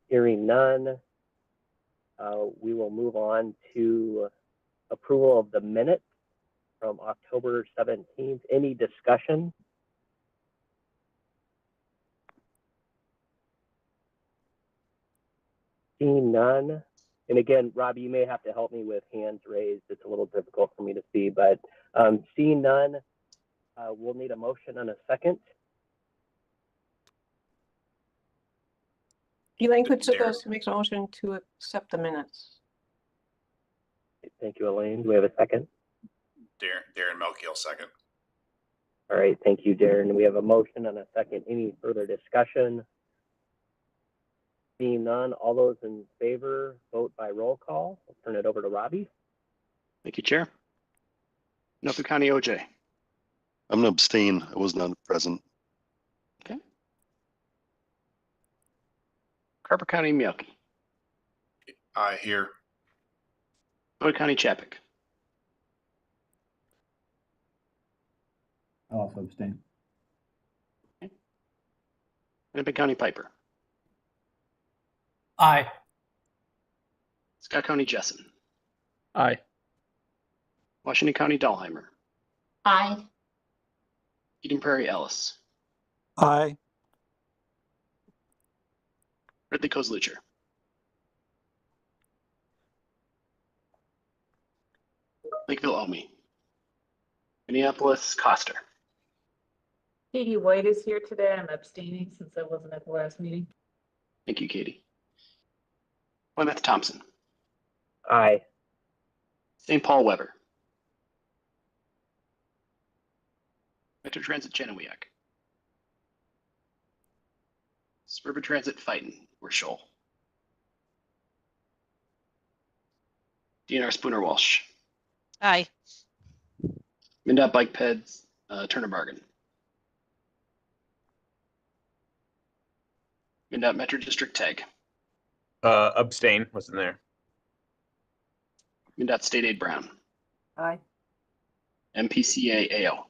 Hearing none, we will move on to approval of the minutes from October 17th. Any discussion? Seeing none. And again, Robbie, you may have to help me with hands raised. It's a little difficult for me to see, but seeing none, we'll need a motion and a second. Elaine Kutsukos makes a motion to accept the minutes. Thank you, Elaine. Do we have a second? Darren Melkiel, second. All right, thank you, Darren. We have a motion and a second. Any further discussion? Seeing none, all those in favor, vote by roll call. I'll turn it over to Robbie. Thank you, Chair. Norfolk County OJ. I'm going to abstain. I was not present. Okay. Carver County Mielke. Here. Boyd County Chapik. I'll also abstain. Hennepin County Piper. Aye. Scott County Jessen. Aye. Washington County Dahlheimer. Aye. Eden Prairie Ellis. Aye. Ridley Kozlucher. Lakeville Omi. Minneapolis Coster. Katie White is here today. I'm abstaining since I wasn't at the last meeting. Thank you, Katie. Plymouth Thompson. Aye. St. Paul Weber. Metro Transit Chenowiak. Suburban Transit Fighton or Shoal. DNR Spooner Walsh. Aye. MnDOT Bike Peds Turner Bargain. MnDOT Metro District Tag. Abstain, wasn't there. MnDOT State Aid Brown. Aye. MPCA AO.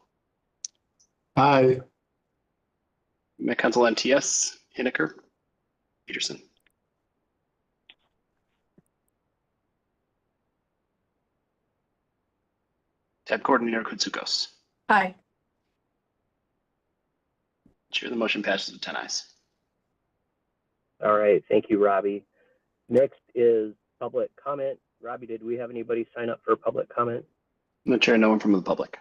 Aye. Met Council MTS Hinneker. Peterson. Tab Coordinator Kutsukos. Aye. Chair, the motion passes with 10 ayes. All right, thank you, Robbie. Next is public comment. Robbie, did we have anybody sign up for public comment? No, Chair, no one from the public.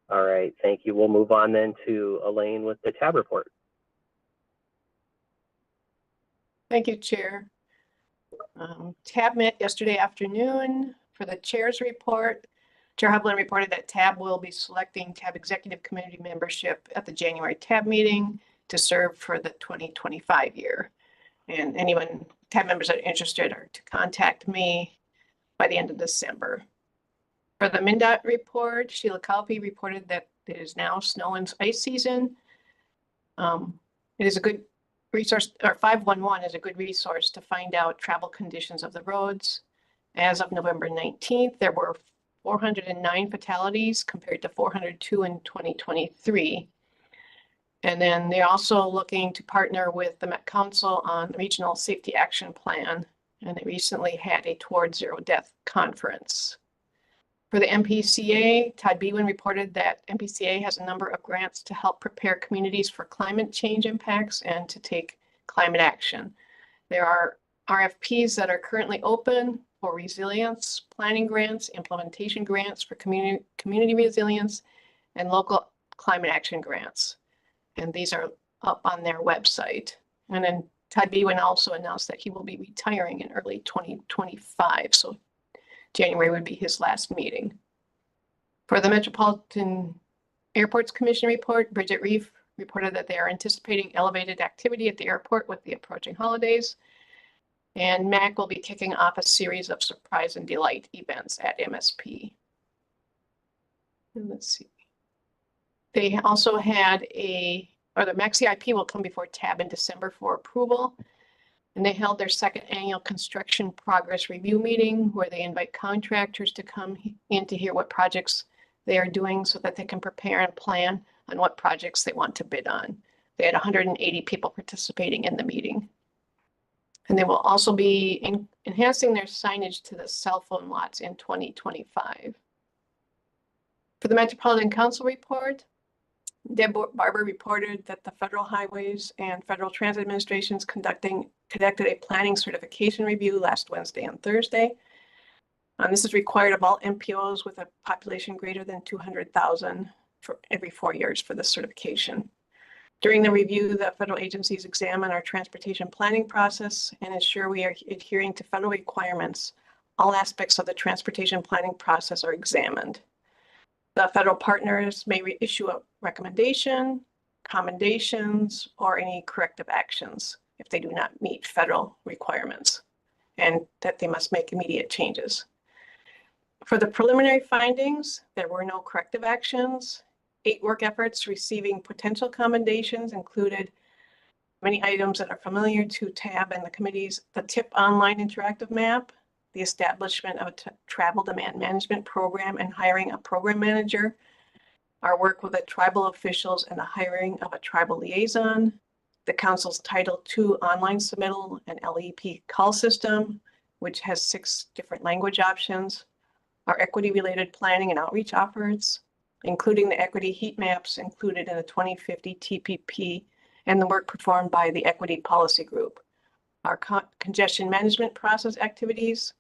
All right, thank you. We'll move on then to Elaine with the tab report. Thank you, Chair. TAB met yesterday afternoon for the chair's report. Chair Hovland reported that TAB will be selecting TAB Executive Committee membership at the January TAB meeting to serve for the 2025 year. And anyone, TAB members that are interested are to contact me by the end of December. For the MnDOT report, Sheila Calpe reported that it is now snow and ice season. It is a good resource, or 511 is a good resource to find out travel conditions of the roads. As of November 19th, there were 409 fatalities compared to 402 in 2023. And then they're also looking to partner with the Met Council on Regional Safety Action Plan. And they recently had a Towards Zero Death conference. For the MPCA, Todd Bewin reported that MPCA has a number of grants to help prepare communities for climate change impacts and to take climate action. There are RFPs that are currently open for resilience planning grants, implementation grants for community resilience, and local climate action grants. And these are up on their website. And then Todd Bewin also announced that he will be retiring in early 2025. So January would be his last meeting. For the Metropolitan Airports Commission report, Bridget Reeve reported that they are anticipating elevated activity at the airport with the approaching holidays. And MAC will be kicking off a series of surprise and delight events at MSP. And let's see. They also had the MAC CIP will come before TAB in December for approval. And they held their second annual construction progress review meeting where they invite contractors to come in to hear what projects they are doing so that they can prepare and plan on what projects they want to bid on. They had 180 people participating in the meeting. And they will also be enhancing their signage to the cell phone lots in 2025. For the Metropolitan Council report, Deb Barber reported that the Federal Highways and Federal Transit Administrations conducted a planning certification review last Wednesday and Thursday. This is required of all MPOs with a population greater than 200,000 for every 4 years for this certification. During the review, the federal agencies examine our transportation planning process and ensure we are adhering to federal requirements. All aspects of the transportation planning process are examined. The federal partners may issue a recommendation, commendations, or any corrective actions if they do not meet federal requirements, and that they must make immediate changes. For the preliminary findings, there were no corrective actions. 8 work efforts receiving potential commendations included many items that are familiar to TAB and the committees: the TIP online interactive map, the establishment of a travel demand management program and hiring a program manager, our work with the tribal officials and the hiring of a tribal liaison, the council's Title II online submittal and LEP call system, which has 6 different language options, our equity-related planning and outreach efforts, including the equity heat maps included in the 2050 TPP and the work performed by the Equity Policy Group, our congestion management process activities,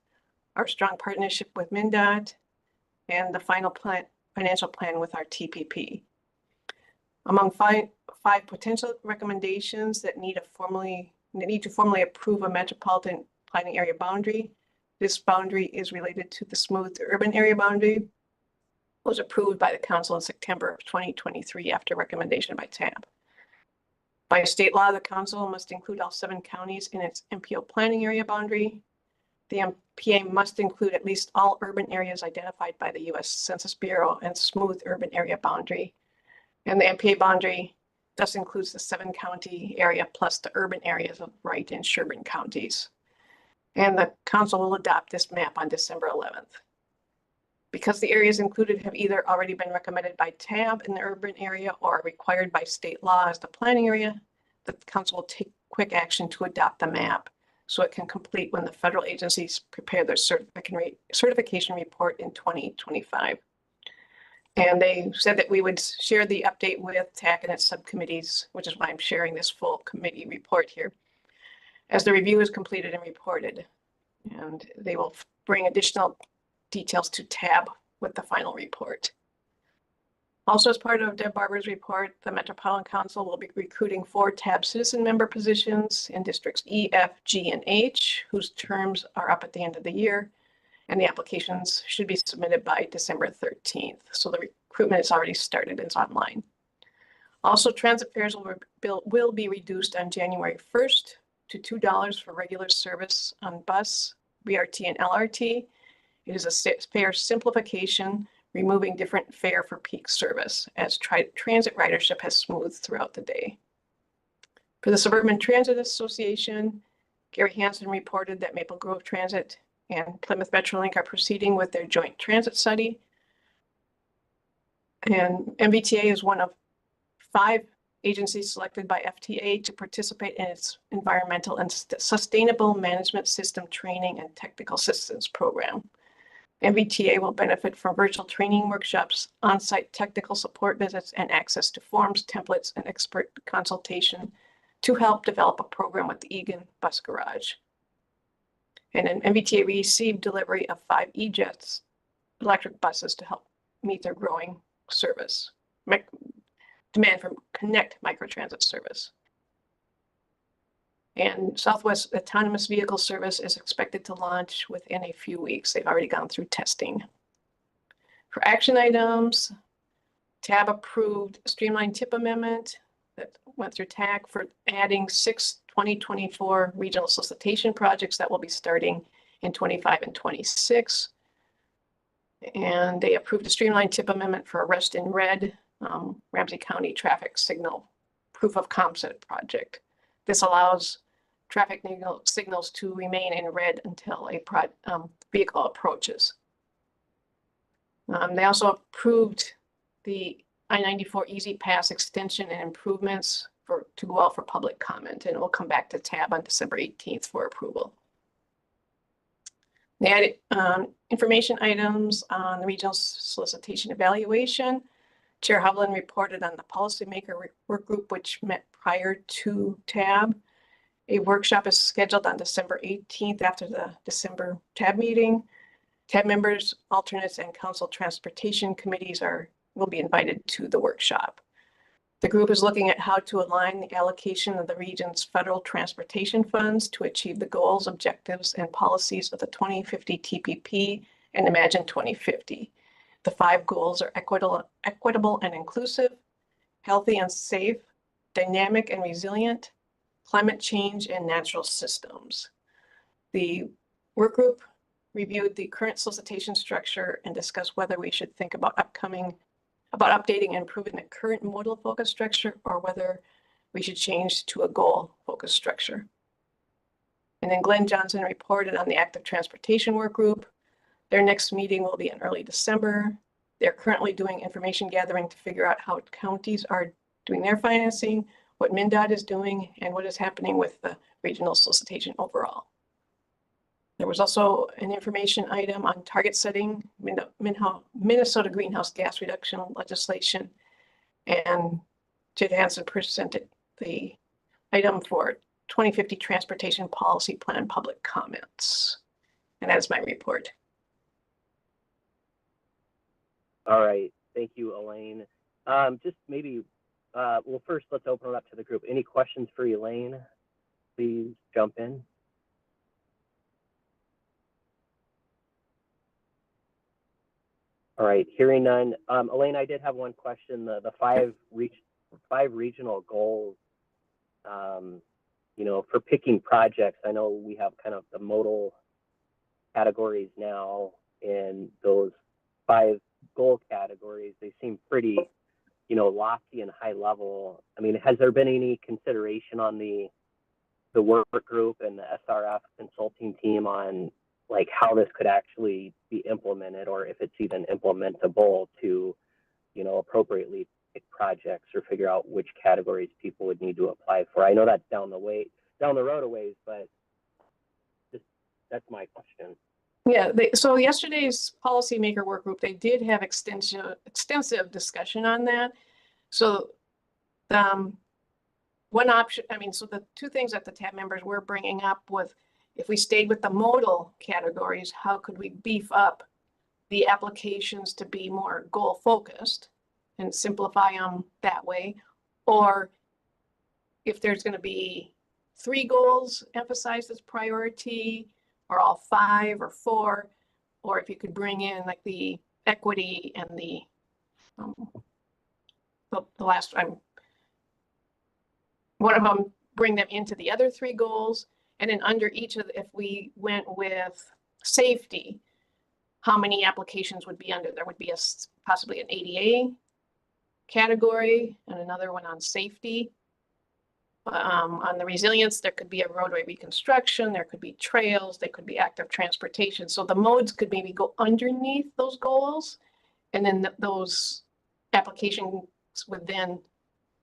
our strong partnership with MnDOT, and the final financial plan with our TPP. Among five potential recommendations that need to formally approve a metropolitan planning area boundary, this boundary is related to the smooth urban area boundary, was approved by the council in September of 2023 after recommendation by TAB. By state law, the council must include all 7 counties in its MPO planning area boundary. The MPA must include at least all urban areas identified by the U.S. Census Bureau and smooth urban area boundary. And the MPA boundary thus includes the 7-county area plus the urban areas of Wright and Sherburne counties. And the council will adopt this map on December 11th. Because the areas included have either already been recommended by TAB in the urban area or are required by state law as the planning area, the council will take quick action to adopt the map so it can complete when the federal agencies prepare their certification report in 2025. And they said that we would share the update with TAC and its subcommittees, which is why I'm sharing this full committee report here, as the review is completed and reported. And they will bring additional details to TAB with the final report. Also, as part of Deb Barber's report, the Metropolitan Council will be recruiting 4 TAB citizen member positions in districts E, F, G, and H, whose terms are up at the end of the year, and the applications should be submitted by December 13th. So the recruitment has already started, it's online. Also, transit fares will be reduced on January 1st to $2 for regular service on bus, BRT, and LRT. It is a fare simplification, removing different fare for peak service, as transit ridership has smoothed throughout the day. For the Suburban Transit Association, Gary Hansen reported that Maple Grove Transit and Plymouth Metrolink are proceeding with their joint transit study. And MBTA is one of 5 agencies selected by FTA to participate in its Environmental and Sustainable Management System Training and Technical Assistance Program. MBTA will benefit from virtual training workshops, on-site technical support visits, and access to forms, templates, and expert consultation to help develop a program with the Egan Bus Garage. And then MBTA received delivery of 5 E-Jets electric buses to help meet their growing service demand for Connect microtransit service. And Southwest Autonomous Vehicle Service is expected to launch within a few weeks. They've already gone through testing. For action items, TAB approved a streamlined TIP amendment that went through TAC for adding 6 2024 regional solicitation projects that will be starting in 25 and 26. And they approved a streamlined TIP amendment for Arrest in Red, Ramsey County traffic signal proof of concept project. This allows traffic signals to remain in red until a vehicle approaches. They also approved the I-94 Easy Pass extension and improvements to go out for public comment, and it will come back to TAB on December 18th for approval. They added information items on the regional solicitation evaluation. Chair Hovland reported on the policymaker work group, which met prior to TAB. A workshop is scheduled on December 18th after the December TAB meeting. TAB members, alternates, and council transportation committees will be invited to the workshop. The group is looking at how to align the allocation of the region's federal transportation funds to achieve the goals, objectives, and policies of the 2050 TPP and Imagine 2050. The 5 goals are equitable and inclusive, healthy and safe, dynamic and resilient, climate change, and natural systems. The work group reviewed the current solicitation structure and discussed whether we should think about updating and improving the current modal focus structure, or whether we should change to a goal focused structure. And then Glenn Johnson reported on the active transportation work group. Their next meeting will be in early December. They're currently doing information gathering to figure out how counties are doing their financing, what MnDOT is doing, and what is happening with the regional solicitation overall. There was also an information item on target setting, Minnesota greenhouse gas reduction legislation, and Jed Hansen presented the item for 2050 transportation policy plan public comments. And that is my report. All right, thank you, Elaine. Just maybe, well, first let's open it up to the group. Any questions for Elaine? Please jump in. All right, hearing none. Elaine, I did have one question. The five regional goals, you know, for picking projects. I know we have kind of the modal categories now, and those 5 goal categories, they seem pretty, you know, lofty and high level. I mean, has there been any consideration on the work group and the SRF consulting team on like how this could actually be implemented, or if it's even implementable to, you know, appropriately pick projects or figure out which categories people would need to apply for? I know that's down the road a ways, but that's my question. Yeah, so yesterday's policymaker work group, they did have extensive discussion on that. So one option, I mean, so the 2 things that the TAB members were bringing up was, if we stayed with the modal categories, how could we beef up the applications to be more goal focused and simplify them that way? Or if there's going to be 3 goals emphasized as priority, or all 5 or 4, or if you could bring in like the equity and the last one of them, bring them into the other 3 goals. And then under each of if we went with safety, how many applications would be under? There would be possibly an ADA category and another one on safety. On the resilience, there could be a roadway reconstruction, there could be trails, there could be active transportation. So the modes could maybe go underneath those goals, and then those applications would then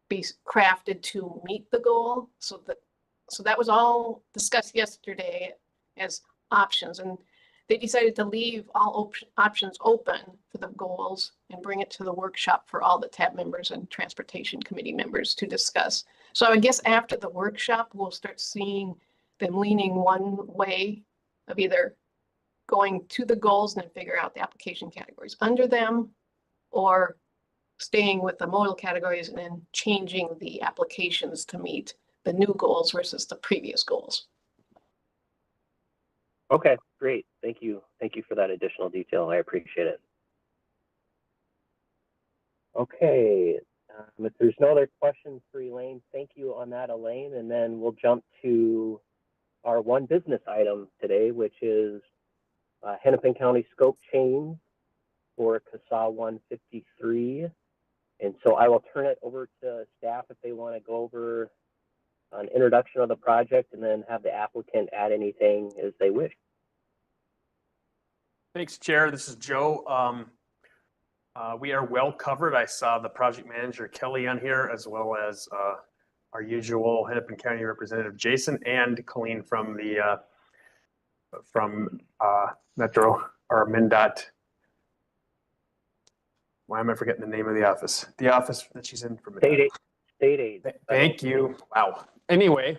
be crafted to meet the goal. So that was all discussed yesterday as options, and they decided to leave all options open for the goals and bring it to the workshop for all the TAB members and transportation committee members to discuss. So I guess after the workshop, we'll start seeing them leaning one way of either going to the goals and then figure out the application categories under them, or staying with the modal categories and then changing the applications to meet the new goals versus the previous goals. Okay, great. Thank you. Thank you for that additional detail. I appreciate it. Okay, if there's no other questions for Elaine, thank you on that, Elaine. And then we'll jump to our one business item today, which is Hennepin County scope change for CSAH 153. And so I will turn it over to staff if they want to go over an introduction of the project, and then have the applicant add anything as they wish. Thanks, Chair. This is Joe. We are well covered. I saw the project manager Kelly on here, as well as our usual Hennepin County Representative Jason and Colleen from the Metro or MnDOT. Why am I forgetting the name of the office? The office that she's in for MnDOT. State aid. Thank you. Wow. Anyway,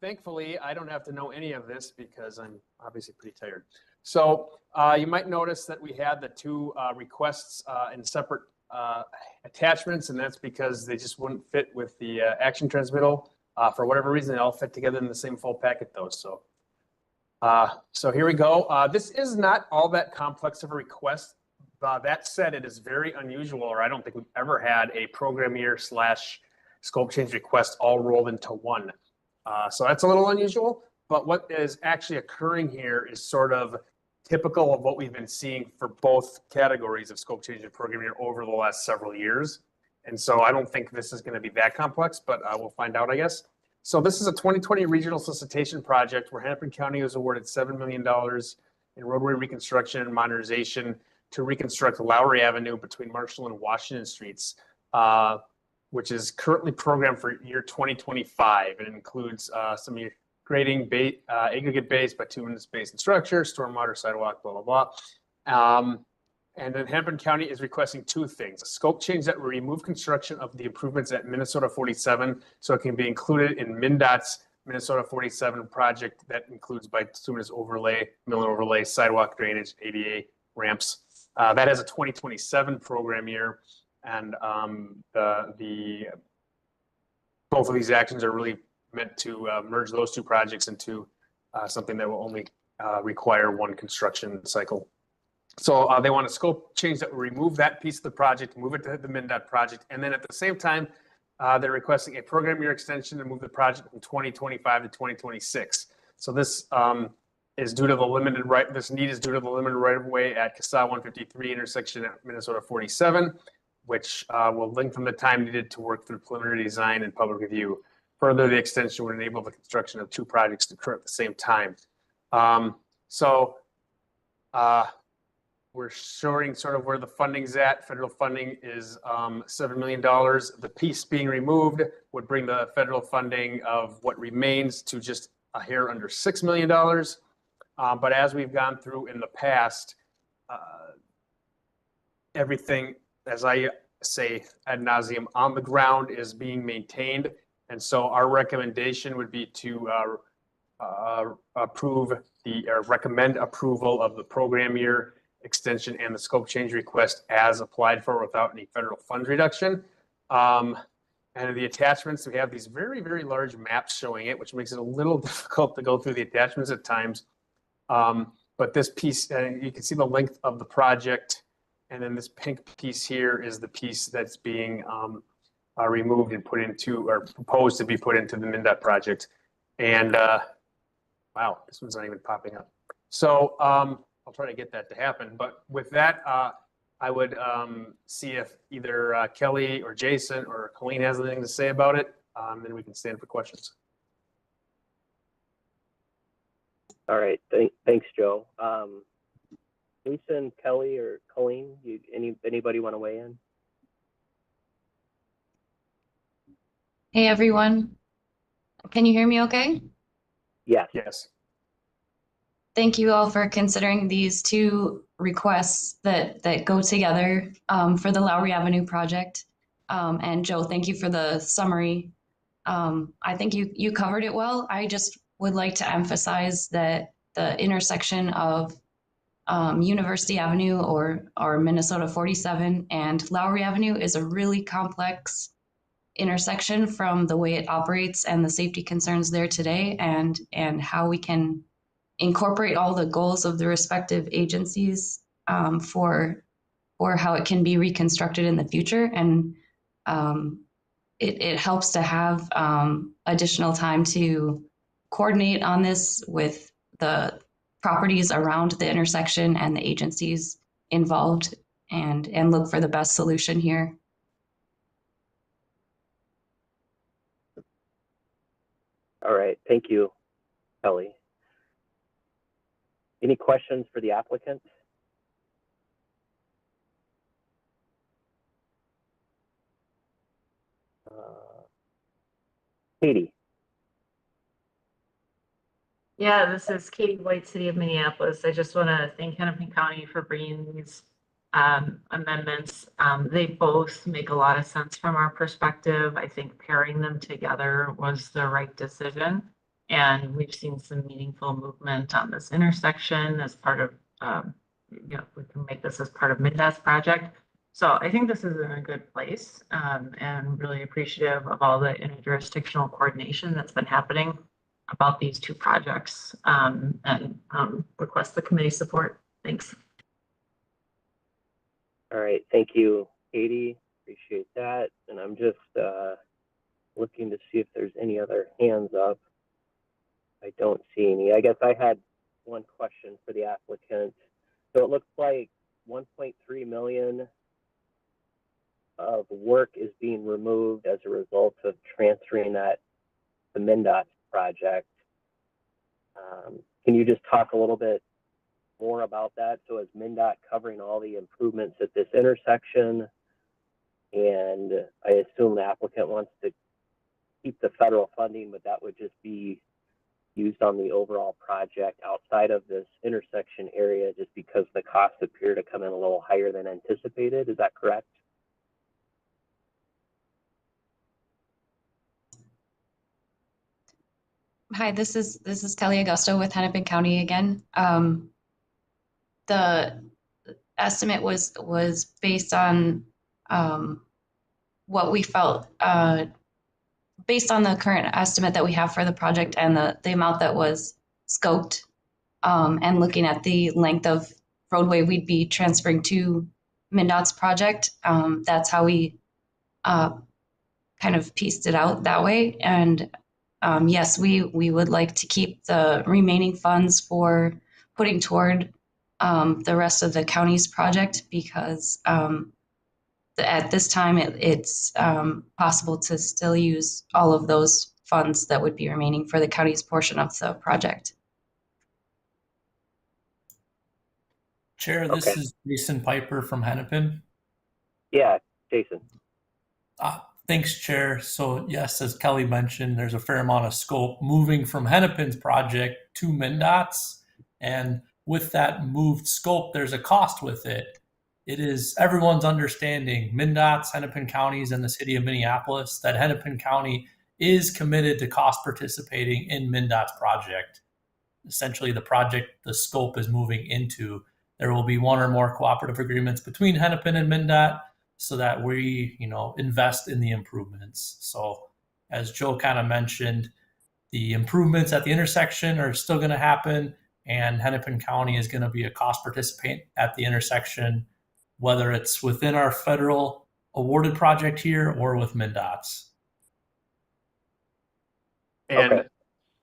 thankfully, I don't have to know any of this because I'm obviously pretty tired. So you might notice that we had the two requests in separate attachments, and that's because they just wouldn't fit with the action transmittal. For whatever reason, they all fit together in the same full packet, though. So here we go. This is not all that complex of a request. That said, it is very unusual, or I don't think we've ever had a program year / scope change request all rolled into one. So that's a little unusual, but what is actually occurring here is sort of typical of what we've been seeing for both categories of scope change and program year over the last several years. And so I don't think this is going to be that complex, but we'll find out, I guess. So this is a 2020 regional solicitation project where Hennepin County was awarded $7 million in roadway reconstruction and modernization to reconstruct Lowry Avenue between Marshall and Washington Streets, which is currently programmed for year 2025. It includes some grading, aggregate base, bituminous base and structure, stormwater, sidewalk, blah, blah, blah. And then Hennepin County is requesting two things: a scope change that will remove construction of the improvements at Minnesota 47 so it can be included in MnDOT's Minnesota 47 project that includes bituminous overlay, mill overlay, sidewalk drainage, ADA ramps. That has a 2027 program year, and both of these actions are really meant to merge those two projects into something that will only require one construction cycle. So they want a scope change that will remove that piece of the project, move it to the MnDOT project, and then at the same time, they're requesting a program year extension to move the project from 2025 to 2026. So this is due to the limited right. This need is due to the limited right of way at CSAH 153 intersection at Minnesota 47, which will lengthen the time needed to work through preliminary design and public review. Further, the extension would enable the construction of two projects to occur at the same time. We're showing sort of where the funding's at. Federal funding is $7 million. The piece being removed would bring the federal funding of what remains to just a hair under $6 million. But as we've gone through in the past, everything, as I say ad nauseum, on the ground is being maintained. And so our recommendation would be to recommend approval of the program year extension and the scope change request as applied for without any federal funds reduction. And in the attachments, we have these very, very large maps showing it, which makes it a little difficult to go through the attachments at times. But this piece, you can see the length of the project. And then this pink piece here is the piece that's being removed and put into, or proposed to be put into the MnDOT project. And wow, this one's not even popping up. So I'll try to get that to happen. But with that, I would see if either Kelly or Jason or Colleen has anything to say about it. Then we can stand for questions. All right, thanks, Joe. Jason, Kelly, or Colleen, anybody want to weigh in? Hey everyone, can you hear me okay? Yes. Yes. Thank you all for considering these two requests that go together for the Lowry Avenue project. And Joe, thank you for the summary. I think you covered it well. I just would like to emphasize that the intersection of University Avenue or Minnesota 47 and Lowry Avenue is a really complex intersection from the way it operates and the safety concerns there today, and how we can incorporate all the goals of the respective agencies for how it can be reconstructed in the future. And it helps to have additional time to coordinate on this with the properties around the intersection and the agencies involved, and look for the best solution here. All right, thank you, Kelly. Any questions for the applicant? Katie. Yeah, this is Katie White, City of Minneapolis. I just want to thank Hennepin County for bringing these amendments. They both make a lot of sense from our perspective. I think pairing them together was the right decision. And we've seen some meaningful movement on this intersection as part of, we can make this as part of MnDOT's project. So I think this is in a good place, and really appreciative of all the interjurisdictional coordination that's been happening about these two projects, and request the committee support. Thanks. All right, thank you, Katie. Appreciate that. And I'm just looking to see if there's any other hands up. I don't see any. I guess I had one question for the applicant. So it looks like 1.3 million of work is being removed as a result of transferring that to MnDOT's project. Can you just talk a little bit more about that? So is MnDOT covering all the improvements at this intersection? And I assume the applicant wants to keep the federal funding, but that would just be used on the overall project outside of this intersection area, just because the costs appear to come in a little higher than anticipated. Is that correct? Hi, this is Kelly Augusto with Hennepin County again. The estimate was based on what we felt based on the current estimate that we have for the project and the amount that was scoped, and looking at the length of roadway we'd be transferring to MnDOT's project. That's how we kind of pieced it out that way. And yes, we would like to keep the remaining funds for putting toward the rest of the county's project, because at this time it's possible to still use all of those funds that would be remaining for the county's portion of the project. Chair, this Okay. is Jason Piper from Hennepin. Yeah, Jason. Thanks, Chair. So yes, as Kelly mentioned, there's a fair amount of scope moving from Hennepin's project to MnDOT's. And with that moved scope, there's a cost with it. It is everyone's understanding, MnDOT's, Hennepin County's, and the city of Minneapolis, that Hennepin County is committed to cost participating in MnDOT's project. Essentially, the project, the scope is moving into. There will be one or more cooperative agreements between Hennepin and MnDOT, so that we, invest in the improvements. So as Joe kind of mentioned, the improvements at the intersection are still going to happen, and Hennepin County is going to be a cost participant at the intersection, whether it's within our federal awarded project here or with MnDOT's. And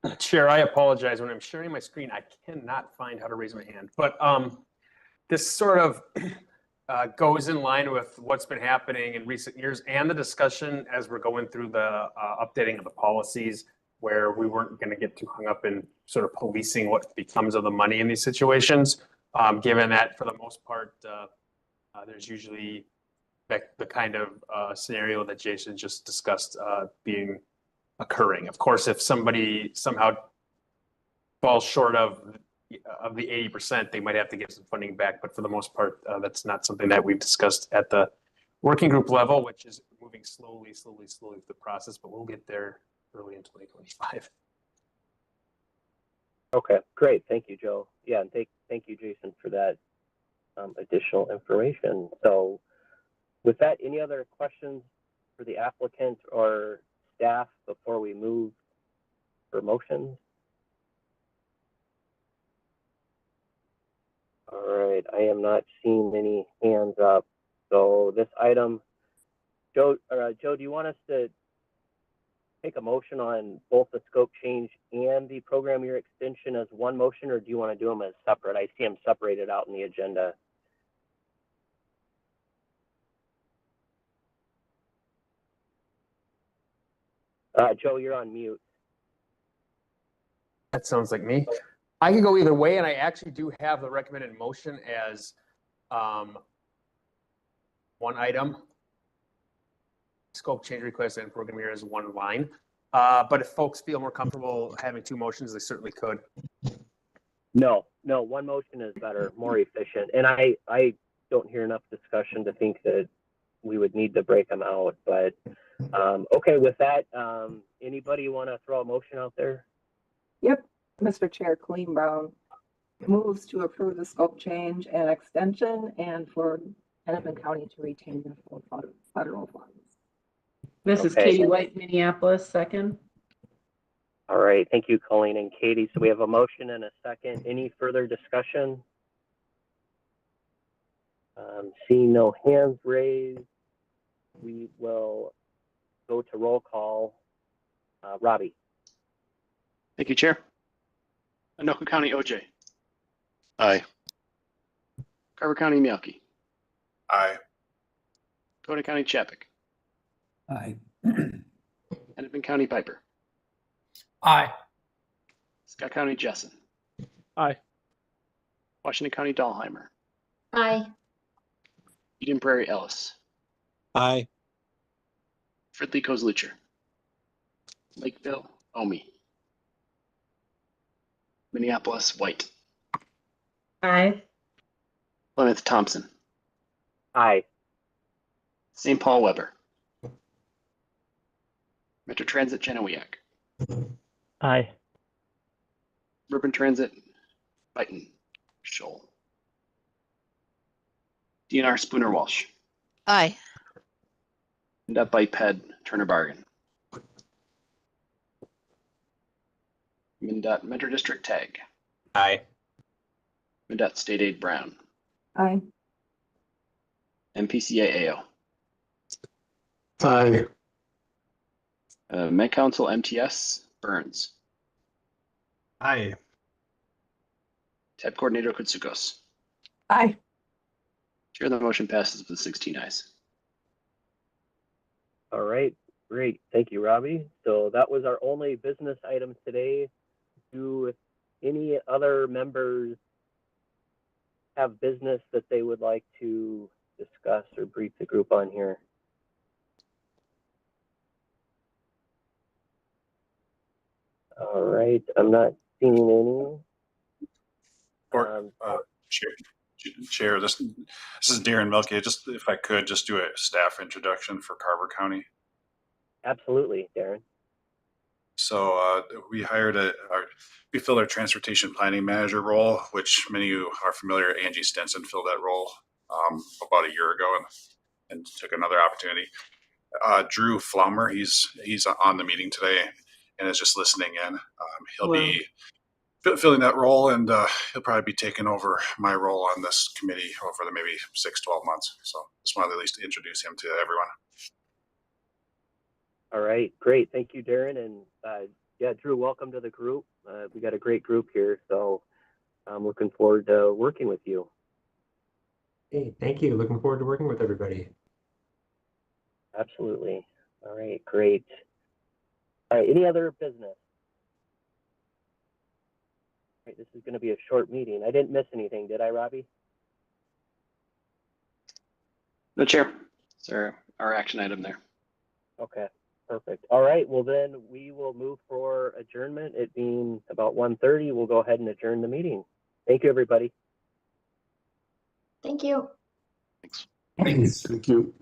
Okay. Chair, I apologize. When I'm sharing my screen, I cannot find how to raise my hand. But this sort of goes in line with what's been happening in recent years and the discussion as we're going through the updating of the policies, where we weren't going to get too hung up in sort of policing what becomes of the money in these situations, given that for the most part, there's usually the kind of scenario that Jason just discussed occurring. Of course, if somebody somehow falls short of the 80%, they might have to give some funding back. But for the most part, that's not something that we've discussed at the working group level, which is moving slowly through the process, but we'll get there early in 2025. Okay, great. Thank you, Joe. Yeah, and thank you, Jason, for that additional information. So with that, any other questions for the applicant or staff before we move for motions? All right, I am not seeing any hands up. So this item, Joe, do you want us to take a motion on both the scope change and the program year extension as one motion, or do you want to do them as separate? I see them separated out in the agenda. Joe, you're on mute. That sounds like me. I can go either way, and I actually do have the recommended motion as one item. Scope change request and program year as one line. But if folks feel more comfortable having two motions, they certainly could. No, one motion is better, more efficient. And I don't hear enough discussion to think that we would need to break them out. But okay, with that, anybody want to throw a motion out there? Yep, Mr. Chair, Colleen Brown moves to approve the scope change and extension and for Hennepin County to retain the full federal funds. This is Okay. Katie White, Minneapolis, second. All right, thank you, Colleen and Katie. So we have a motion and a second. Any further discussion? Seeing no hands raised, we will go to roll call. Robbie. Thank you, Chair. Anoka County, OJ. Aye. Carver County, Mielke. Aye. Dakota County, Chapik. Aye. Hennepin County, Piper. Aye. Scott County, Jessen. Aye. Washington County, Dahlheimer. Aye. Eden Prairie, Ellis. Aye. Fridley, Kozlucher. Lakeville, Omi. Minneapolis, White. Aye. Plymouth, Thompson. Aye. St. Paul, Weber. Metro Transit, Genowiak. Aye. Urban Transit, Byton, Shoal. DNR, Spooner, Walsh. Aye. MnDOT Biped, Turner Bargain. MnDOT Metro District Tag. Aye. MnDOT State Aid Brown. Aye. MPCA AO. Aye. Met Council MTS, Burns. Aye. Tab Coordinator Kutsukos. Aye. Chair, the motion passes with 16 ayes. All right, great. Thank you, Robbie. So that was our only business item today. Do any other members have business that they would like to discuss or brief the group on here? All right, I'm not seeing any. Chair, this is Darren Melke. Just if I could just do a staff introduction for Carver County. Absolutely, Darren. So we filled our transportation planning manager role, which many of you are familiar. Angie Stenson filled that role about a year ago and took another opportunity. Drew Flaumer, he's on the meeting today and is just listening in. He'll be filling that role, and he'll probably be taking over my role on this committee over the maybe 6-12 months. So just wanted at least to introduce him to everyone. All right, great. Thank you, Darren. And yeah, Drew, welcome to the group. We got a great group here, so I'm looking forward to working with you. Hey, thank you. Looking forward to working with everybody. Absolutely. All right, great. All right, any other business? All right, this is going to be a short meeting. I didn't miss anything, did I, Robbie? No, Chair. It's our action item there. Okay, perfect. All right, well then we will move for adjournment. It being about 1:30, we'll go ahead and adjourn the meeting. Thank you, everybody. Thank you. Thanks. Thank you.